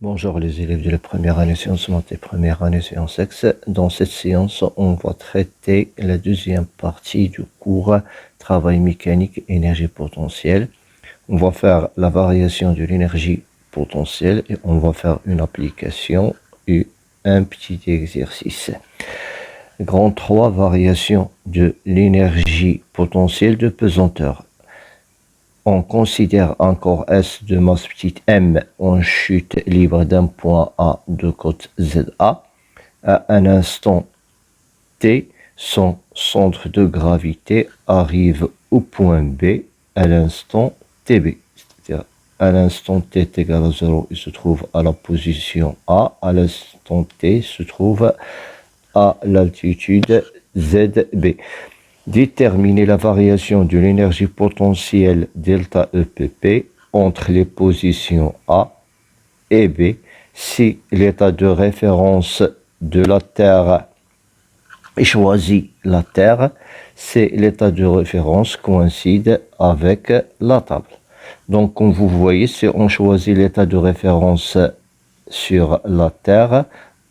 Bonjour les élèves de la première année sciences maths et première année sciences X. Dans cette séance, on va traiter la deuxième partie du cours travail mécanique énergie potentielle. On va faire la variation de l'énergie potentielle et on va faire une application et un petit exercice. Grand 3, variation de l'énergie potentielle de pesanteur. On considère un corps S de masse petite m en chute libre d'un point A de côte ZA. À un instant T, son centre de gravité arrive au point B à l'instant TB. C'est-à-dire à l'instant T est égal à 0, il se trouve à la position A. À l'instant T se trouve à l'altitude ZB. Déterminer la variation de l'énergie potentielle delta EPP entre les positions A et B si l'état de référence de la Terre est choisi la Terre, si l'état de référence coïncide avec la table. Donc, comme vous voyez, si on choisit l'état de référence sur la Terre,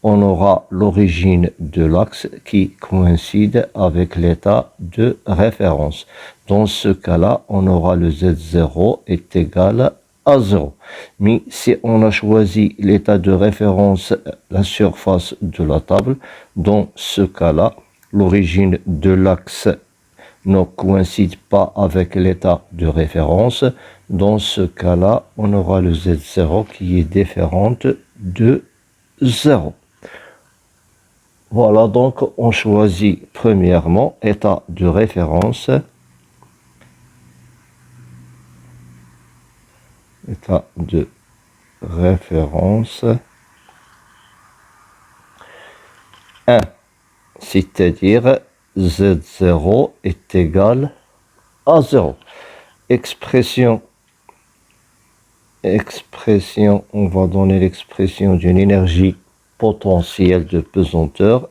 on aura l'origine de l'axe qui coïncide avec l'état de référence. Dans ce cas-là, on aura le Z0 est égal à 0. Mais si on a choisi l'état de référence, la surface de la table, dans ce cas-là, l'origine de l'axe ne coïncide pas avec l'état de référence. Dans ce cas-là, on aura le Z0 qui est différent de 0. Voilà, donc on choisit premièrement état de référence. État de référence 1, c'est-à-dire Z0 est égal à 0. Expression, on va donner l'expression d'une énergie potentielle de pesanteur.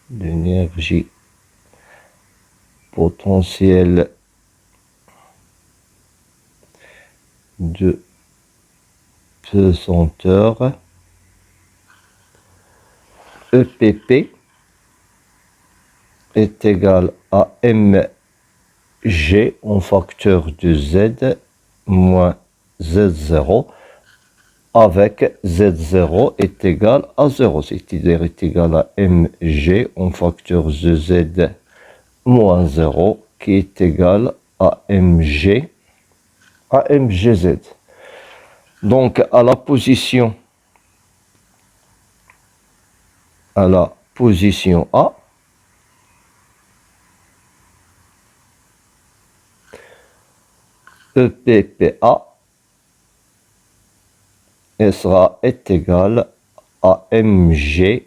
L'énergie potentielle de pesanteur EPP est égal à mg en facteur de z moins z0 avec z0 est égal à 0, c'est-à-dire est égal à mg en facteur de z moins 0 qui est égal à mgz. Donc à la position A, EPPA est égal à mgza.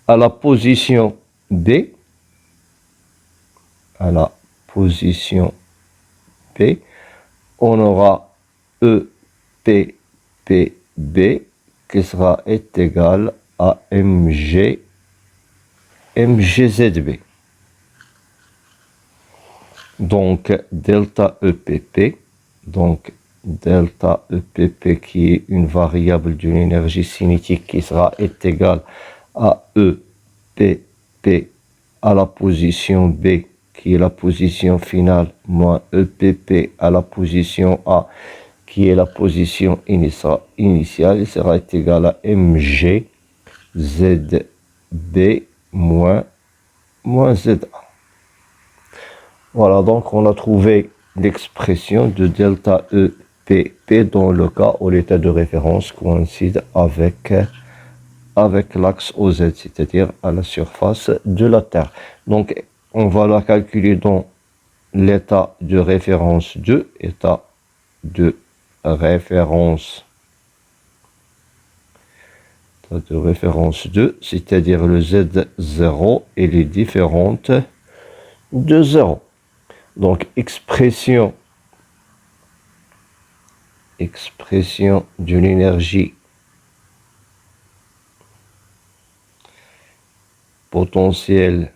À la position B, on aura EPPB qui sera égal à mgzb. Donc delta EPP, qui est une variable d'une énergie cinétique qui sera égale à EPP à la position B, qui est la position finale, moins EPP à la position A, qui est la position initiale, sera égal à mgzb moins ZA. Voilà, donc on a trouvé l'expression de delta EPP dans le cas où l'état de référence coïncide avec l'axe OZ, c'est-à-dire à la surface de la Terre. Donc, on va la calculer dans l'état de référence 2, état de référence 2, c'est-à-dire le Z0, elle est différente de 0. Donc, expression d'une énergie potentielle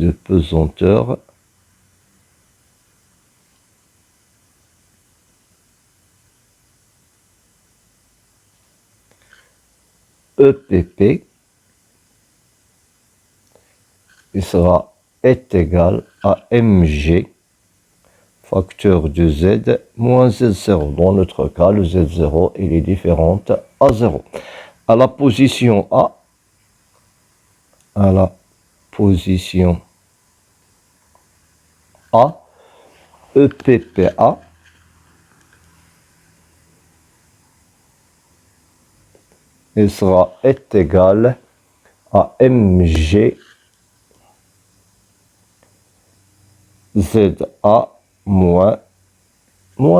de pesanteur EPP est égal à mg facteur de z moins z0. Dans notre cas, le z0 il est différent à 0. À la position A, EPPA est égal à mg ZA moins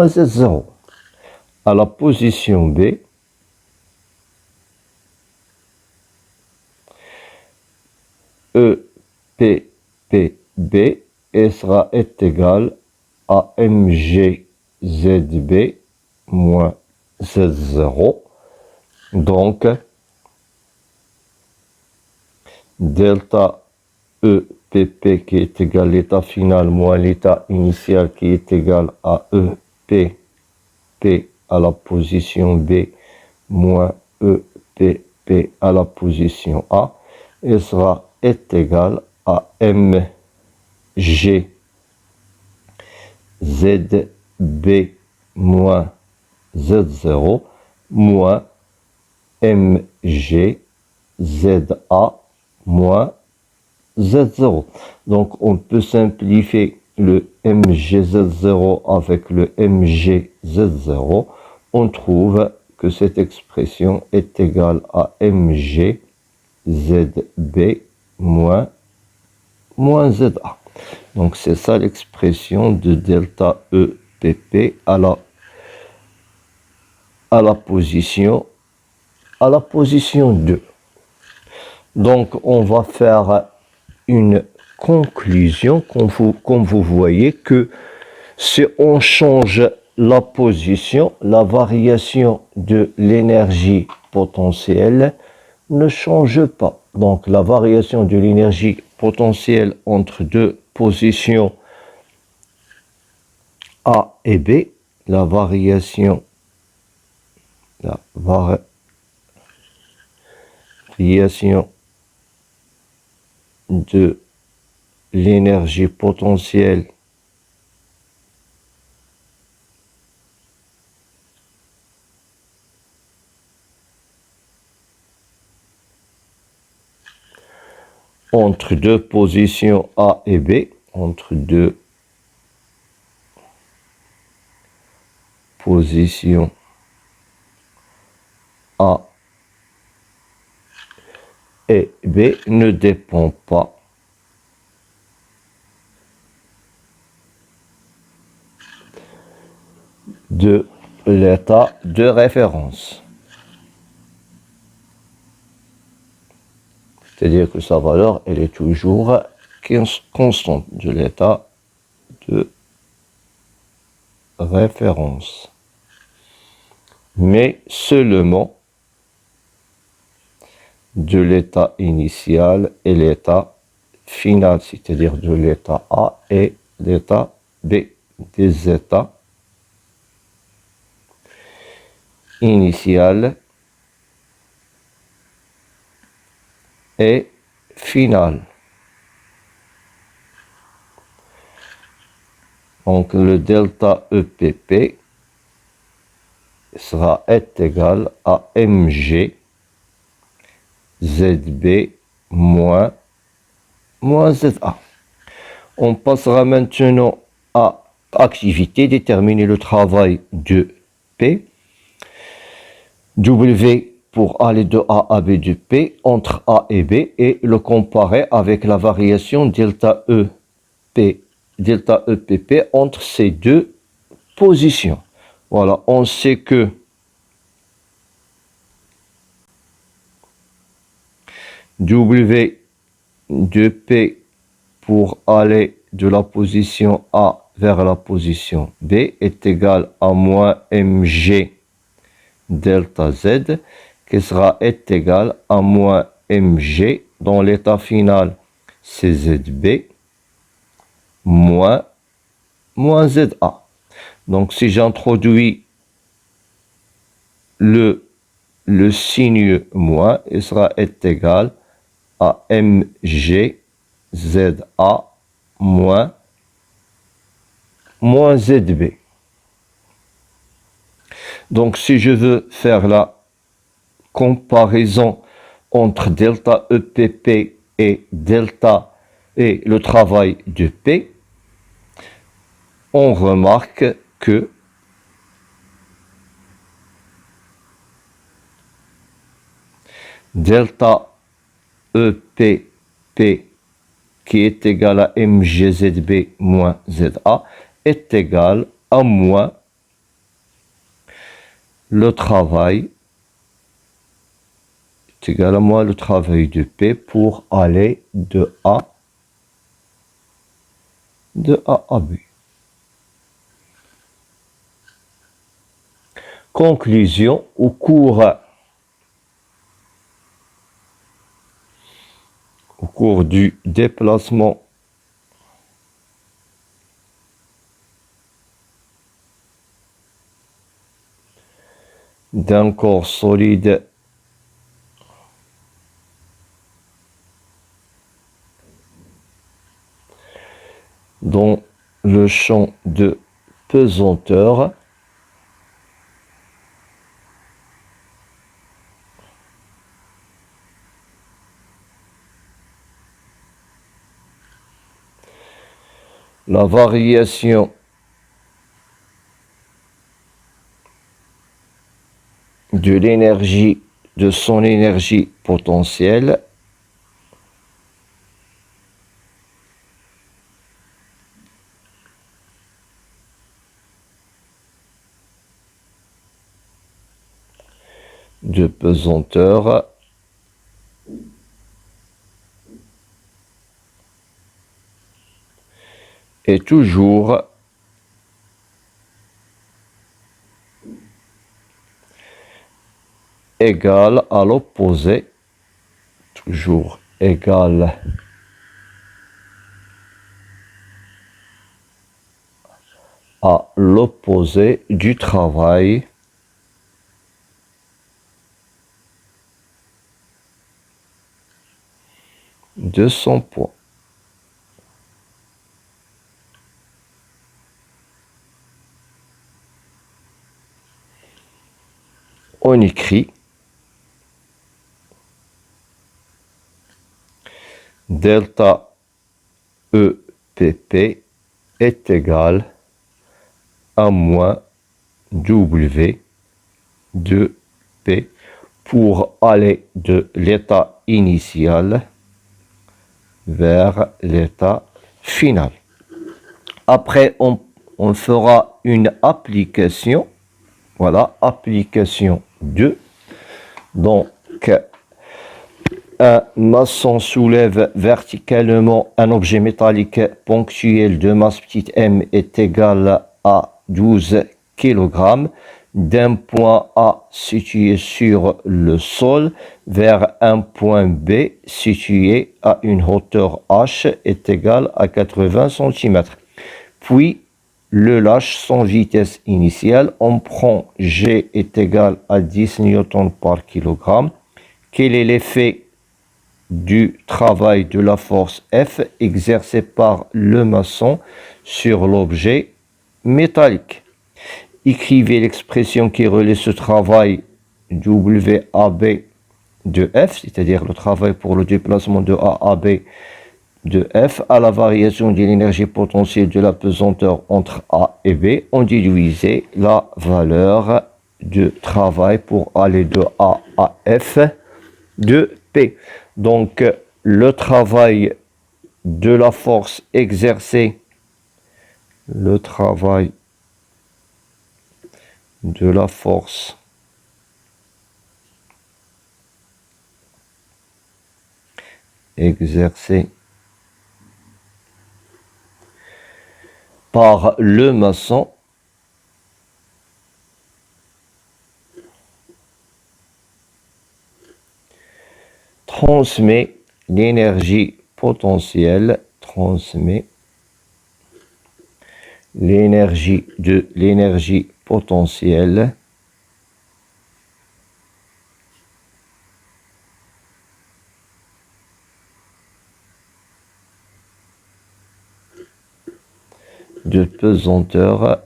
Z0. À la position B, EPPB est égal à mg ZB moins Z0. Donc, delta EPP qui est égal à l'état final moins l'état initial qui est égal à EPP à la position B moins EPP à la position A est égal à mg ZB moins Z0 moins mg ZA moins Z0. Donc, on peut simplifier le mgz0 avec le mgz0. On trouve que cette expression est égale à mg ZB moins ZA. Donc, c'est ça l'expression de delta EPP à la position 2. Donc, on va faire une conclusion, comme vous voyez, que si on change la position, la variation de l'énergie potentielle ne change pas. Donc, la variation de l'énergie potentielle entre deux positions A et B, la variation de l'énergie potentielle entre deux positions A et B, entre deux positions A et B ne dépend pas de l'état de référence. C'est-à-dire que sa valeur, elle est toujours constante de l'état de référence. Mais seulement de l'état initial et l'état final, c'est-à-dire de l'état A et l'état B, des états initial et final. Donc le delta EPP est égal à mg ZB moins ZA. On passera maintenant à activité, déterminer le travail de P. W pour aller de A à B de P entre A et B et le comparer avec la variation delta EPP entre ces deux positions. Voilà, on sait que W de P pour aller de la position A vers la position B est égal à moins mg delta Z qui est égal à moins mg dans l'état final c'est ZB moins ZA. Donc si j'introduis le signe moins, il sera égal à MG ZA moins ZB. Donc si je veux faire la comparaison entre delta EPP et delta et le travail de P, on remarque que delta EPP qui est égal à MGZB moins ZA est égal à moins le travail est égal à moins le travail de P pour aller de A à B. Conclusion, au cours du déplacement d'un corps solide dans le champ de pesanteur, la variation de l'énergie, de son énergie potentielle de pesanteur est toujours égal à l'opposé, toujours égal à l'opposé du travail de son poids. On écrit delta EPP est égal à moins W de P pour aller de l'état initial vers l'état final. Après, on fera une application. Voilà, application 2. Donc, un maçon soulève verticalement un objet métallique ponctuel de masse petite m est égal à 12 kg d'un point A situé sur le sol vers un point B situé à une hauteur h est égal à 80 cm. Puis, le lâche sans vitesse initiale. On prend G est égal à 10 N par kg. Quel est l'effet du travail de la force F exercée par le maçon sur l'objet métallique? Écrivez l'expression qui relie ce travail WAB de F, c'est-à-dire le travail pour le déplacement de A à B de F à la variation de l'énergie potentielle de la pesanteur entre A et B. On déduisait la valeur de travail pour aller de A à F de P. Donc, le travail de la force exercée, le travail de la force exercée par le maçon transmet l'énergie potentielle, transmet l'énergie de l'énergie potentielle de pesanteur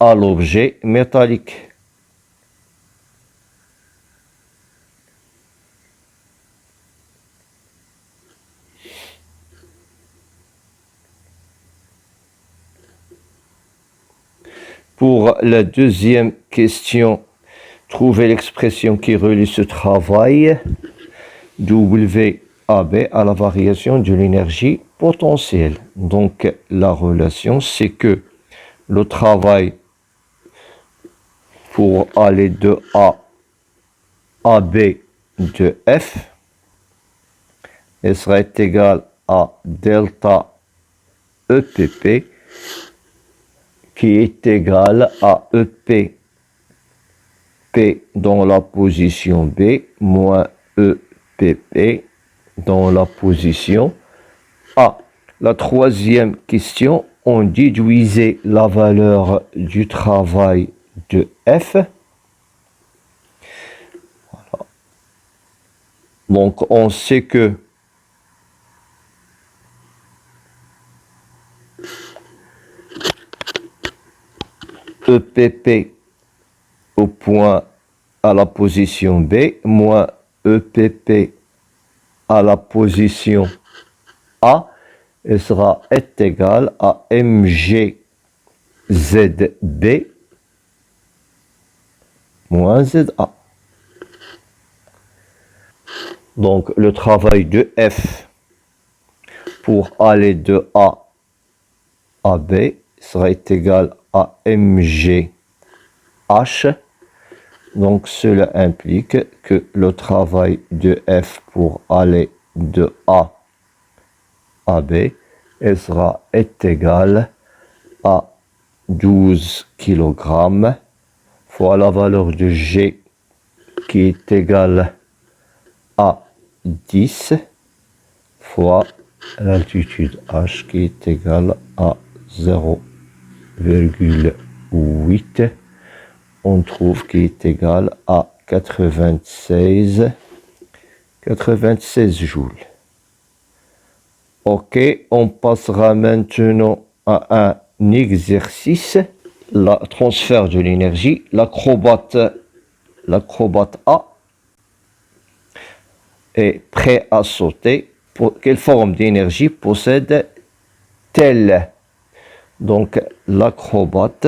à l'objet métallique. Pour la deuxième question, trouvez l'expression qui relie ce travail WAB à la variation de l'énergie potentielle. Donc la relation, c'est que le travail pour aller de A à B de F serait égal à delta EPP qui est égal à EP P dans la position B moins EPP dans la position A. La troisième question, on déduisait la valeur du travail de F. Voilà. Donc on sait que EPP au point à la position B moins EPP à la position A est égal à MGZB moins ZA. Donc le travail de F pour aller de A à B serait égal à MGH. Donc cela implique que le travail de F pour aller de A à B est égal à 12 kg fois la valeur de G qui est égale à 10 fois l'altitude H qui est égale à 0,8. On trouve qu'il est égal à 96 joules. Ok, on passera maintenant à un exercice, le transfert de l'énergie. L'acrobate A est prêt à sauter. Quelle forme d'énergie possède-t-elle? Donc l'acrobate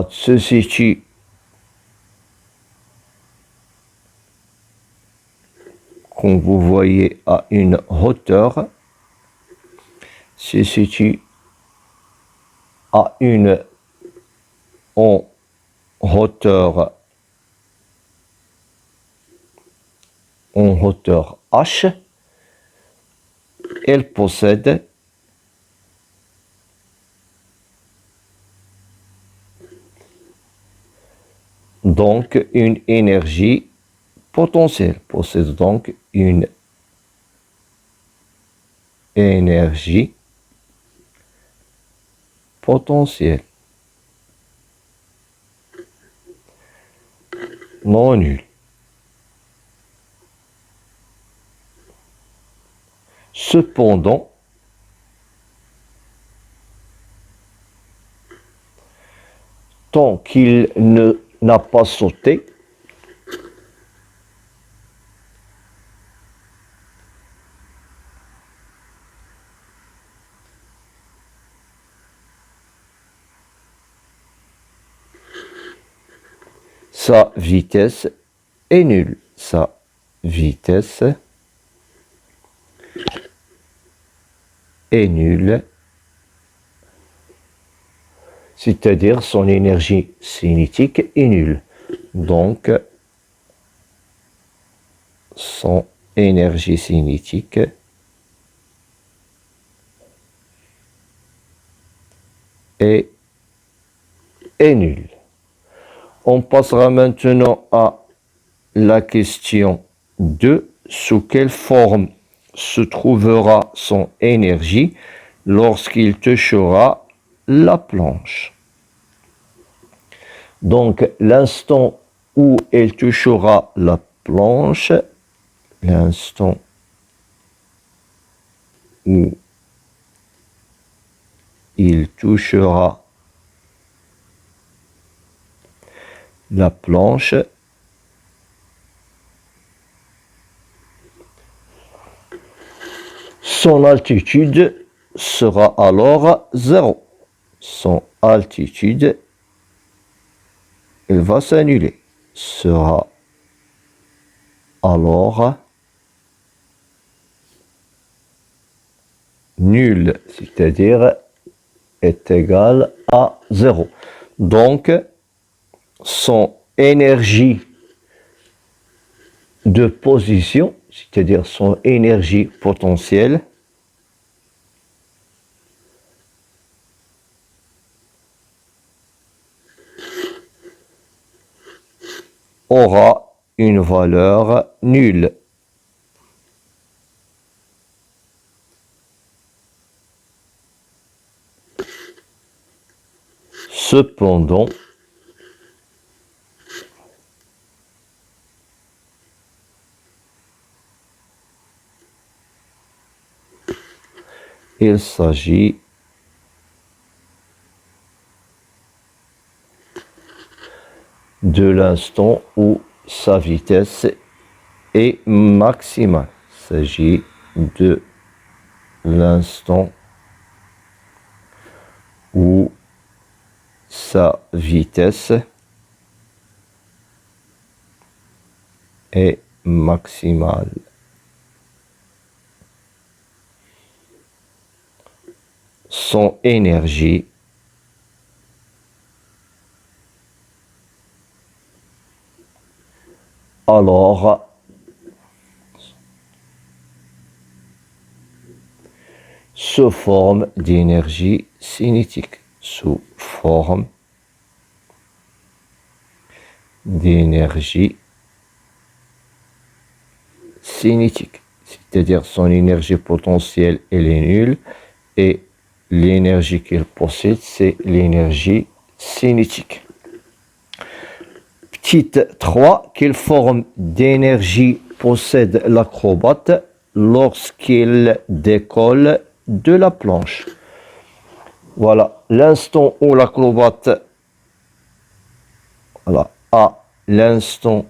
se situe comme vous voyez à une hauteur, se situe à une en hauteur H. Elle possède donc une énergie potentielle, possède donc une énergie potentielle non nulle. Cependant, tant qu'il n'a pas sauté, sa vitesse est nulle. Sa vitesse est nulle, c'est-à-dire son énergie cinétique est nulle. Donc, son énergie cinétique est est nul. On passera maintenant à la question 2. Sous quelle forme se trouvera son énergie lorsqu'il touchera la planche? Donc, l'instant où elle touchera la planche, l'instant où il touchera la planche, son altitude sera alors 0. Son altitude, elle va s'annuler, sera alors nul, c'est-à-dire est égal à 0. Donc, son énergie de position, c'est-à-dire son énergie potentielle, aura une valeur nulle. Cependant, il s'agit de l'instant où sa vitesse est maximale. Il s'agit de l'instant où sa vitesse est maximale. Son énergie alors sous forme d'énergie cinétique, sous forme d'énergie cinétique, c'est-à-dire son énergie potentielle elle est nulle et l'énergie qu'il possède c'est l'énergie cinétique. Petite 3, quelle forme d'énergie possède l'acrobate lorsqu'il décolle de la planche? Voilà, l'instant où l'acrobate, voilà, à l'instant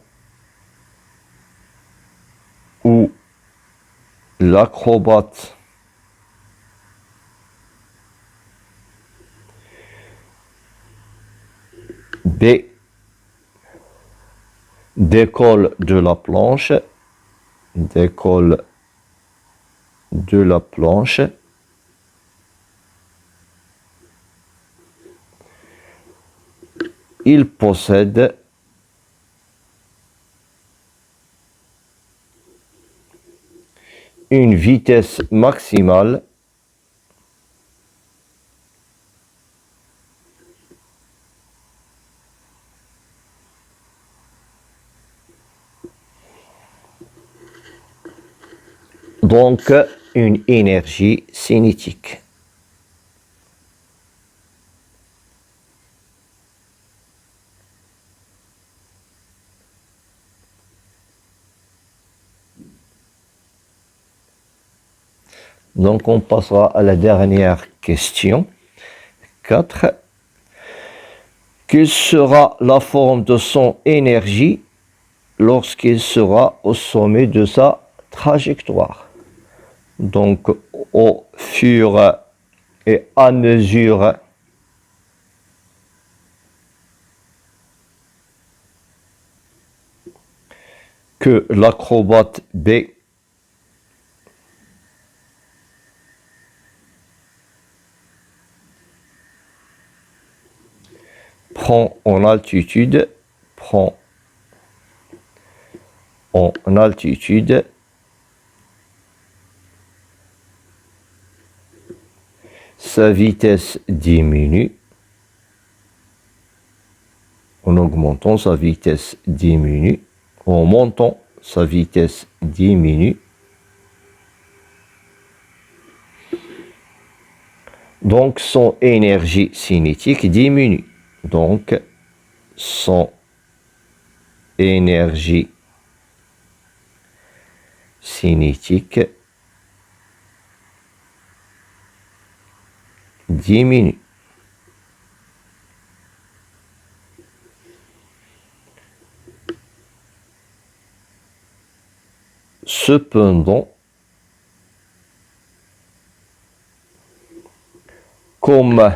où l'acrobate B décolle de la planche, il possède une vitesse maximale donc une énergie cinétique. Donc on passera à la dernière question. 4. Quelle sera la forme de son énergie lorsqu'il sera au sommet de sa trajectoire? Donc au fur et à mesure que l'acrobate B prend en altitude, sa vitesse diminue En augmentant, sa vitesse diminue. En montant, sa vitesse diminue. Donc, son énergie cinétique diminue. Donc, son énergie cinétique diminue. Cependant, comme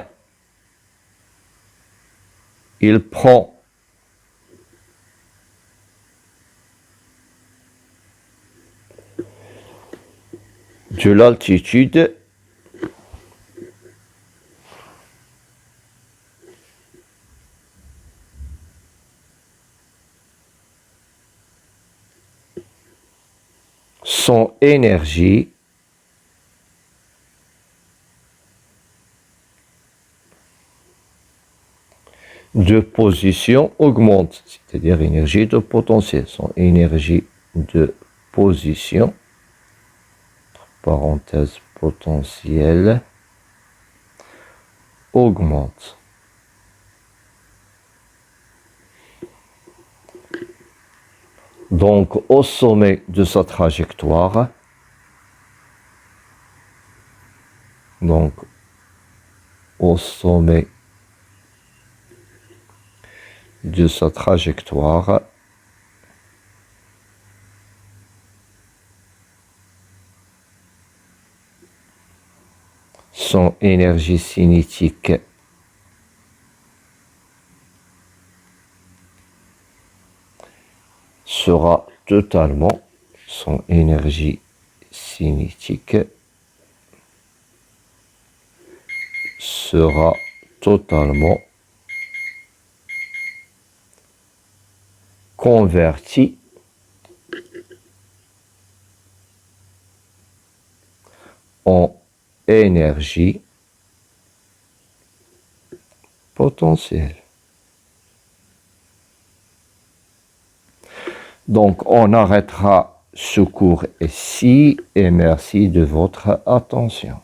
il prend de l'altitude, son énergie de position augmente, c'est-à-dire énergie de potentiel. Son énergie de position, parenthèse potentiel, augmente. Donc, au sommet de sa trajectoire, donc au sommet de sa trajectoire, son énergie cinétique sera totalement, son énergie cinétique sera totalement convertie en énergie potentielle. Donc, on arrêtera ce cours ici et merci de votre attention.